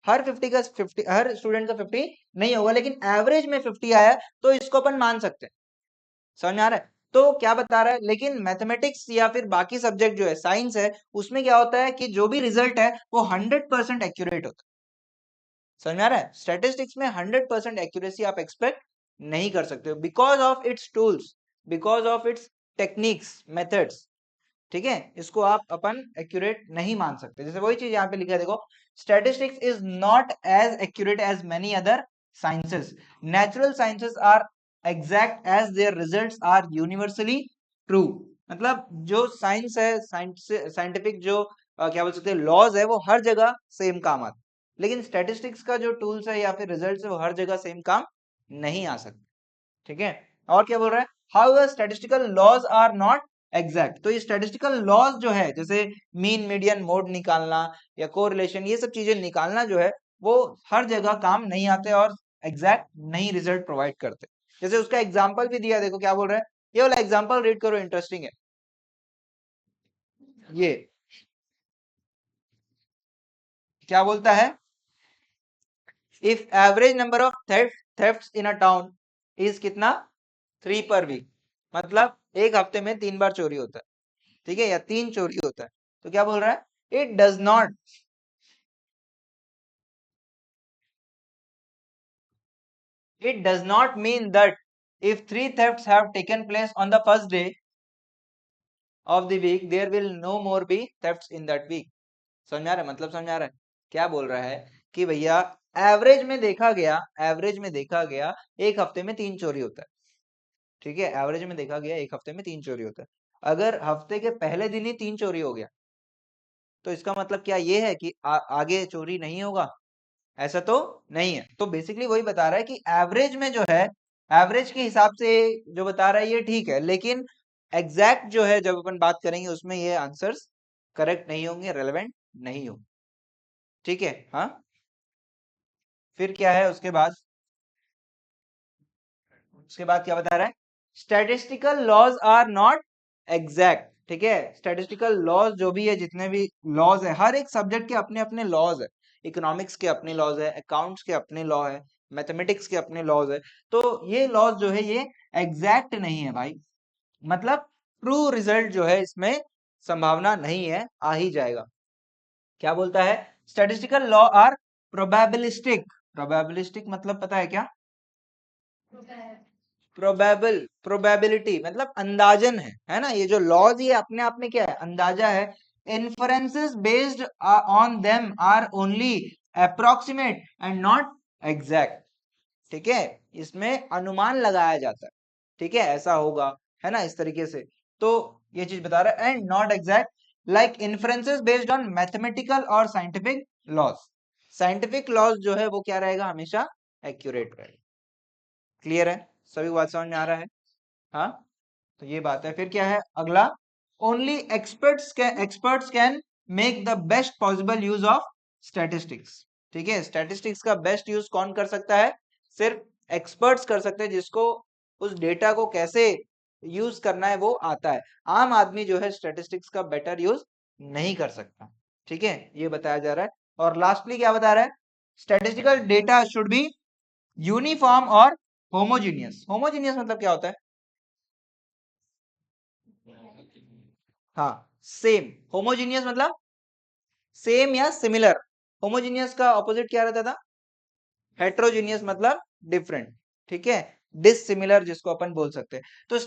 हर 50 का 50, हर स्टूडेंट का 50 नहीं होगा, लेकिन एवरेज में 50 आया तो इसको अपन मान सकते हैं। समझ में आ रहा है? तो क्या बता रहा है, लेकिन मैथमेटिक्स या फिर बाकी सब्जेक्ट जो है, साइंस है, उसमें क्या होता है कि जो भी रिजल्ट है वो 100% एक्यूरेट होता है। समझ में आ रहा है? स्टैटिस्टिक्स में 100% एक्यूरेसी आप एक्सपेक्ट नहीं कर सकते हो, because of its tools, because of its techniques, methods, ठीक है? इसको आप अपन एक्यूरेट नहीं मान सकते। जैसे वही चीज यहाँ पे लिखा है, देखो, statistics is not as accurate as many other sciences, natural sciences are exact as their results are universally true. मतलब जो साइंस है, साइंटिफिक जो क्या बोल सकते हैं, लॉज है, वो हर जगह सेम काम आते, लेकिन स्टैटिस्टिक्स का जो टूल्स है या फिर रिजल्ट्स है वो हर जगह सेम काम नहीं आ सकते, ठीक है? और क्या बोल रहा है, how statistical laws are not exact. तो ये स्टैटिस्टिकल लॉज जो है, जैसे मीन, मीडियन, मोड निकालना या कोरिलेशन, ये सब चीजें निकालना जो है, वो हर जगह काम नहीं आते और एग्जैक्ट नहीं रिजल्ट प्रोवाइड करते। जैसे उसका एग्जाम्पल भी दिया, देखो क्या बोल रहा है, ये वाला एग्जाम्पल रीड करो, इंटरेस्टिंग है ये। क्या बोलता है, if average number of thefts in a town is कितना, 3 पर वीक, मतलब एक हफ्ते में 3 बार चोरी होता है, ठीक है, या 3 चोरी होता है। तो क्या बोल रहा है, it does not mean that if 3 thefts have taken place on the first day of the week there will no more be thefts in that week। समझ आ रहा है, मतलब समझ आ रहा है? क्या बोल रहा है कि भैया एवरेज में देखा गया, एवरेज में देखा गया एक हफ्ते में 3 चोरी होता है, ठीक है? एवरेज में देखा गया एक हफ्ते में 3 चोरी होता है। अगर हफ्ते के पहले दिन ही 3 चोरी हो गया, तो इसका मतलब क्या ये है कि आगे चोरी नहीं होगा? ऐसा तो नहीं है। तो बेसिकली वही बता रहा है कि एवरेज में जो है, एवरेज के हिसाब से जो बता रहा है ये ठीक है, लेकिन एग्जैक्ट जो है जब अपन बात करेंगे उसमें ये आंसर्स करेक्ट नहीं होंगे, रेलेवेंट नहीं होंगे, ठीक है? हाँ, फिर क्या है उसके बाद, उसके बाद क्या बता रहा है, statistical laws are not exact, ठीक है? स्टैटिस्टिकल लॉज जो भी है, जितने भी लॉज है, हर एक सब्जेक्ट के अपने अपने लॉज है। इकोनॉमिक्स के अपने लॉज है, अकाउंट्स के अपने लॉ है, मैथमेटिक्स के अपने लॉज है। तो ये लॉज जो है ये एग्जैक्ट नहीं है भाई, मतलब ट्रू रिजल्ट जो है इसमें संभावना नहीं है, आ ही जाएगा। क्या बोलता है, statistical law are probabilistic. Probabilistic मतलब पता है क्या? प्रोबेबिलिटी मतलब अंदाजन है ना? ये जो लॉज, ये अपने आप में क्या है, अंदाजा है। Inferences based on them are only approximate and not exact, ठीक है? इसमें अनुमान लगाया जाता है, ठीक है, ऐसा होगा, है ना, इस तरीके से। तो ये चीज बता रहा है, and not exact like inferences based on mathematical और साइंटिफिक लॉज। साइंटिफिक लॉज जो है वो क्या रहेगा, हमेशा एक्यूरेट रहेगा। क्लियर है? सभी बात समझ में आ रहा है? हाँ, तो ये बात है। फिर क्या है अगला, only experts can make the best possible use of statistics, ठीक है? स्टैटिस्टिक्स का बेस्ट यूज कौन कर सकता है? सिर्फ एक्सपर्ट्स कर सकते हैं, जिसको उस डेटा को कैसे यूज करना है वो आता है। आम आदमी जो है स्टैटिस्टिक्स का बेटर यूज नहीं कर सकता, ठीक है? ये बताया जा रहा है। और लास्टली क्या बता रहा है, statistical data should be uniform और होमोजीनियस। होमोजीनियस मतलब क्या होता है? हाँ, सेम। होमोजीनियस मतलब सेम या सिमिलर। होमोजीनियस का ऑपोजिट क्या रहता था? हेट्रोजीनियस मतलब डिफरेंट, ठीक है? डिसिमिलर जिसको अपन बोल सकते हैं। तो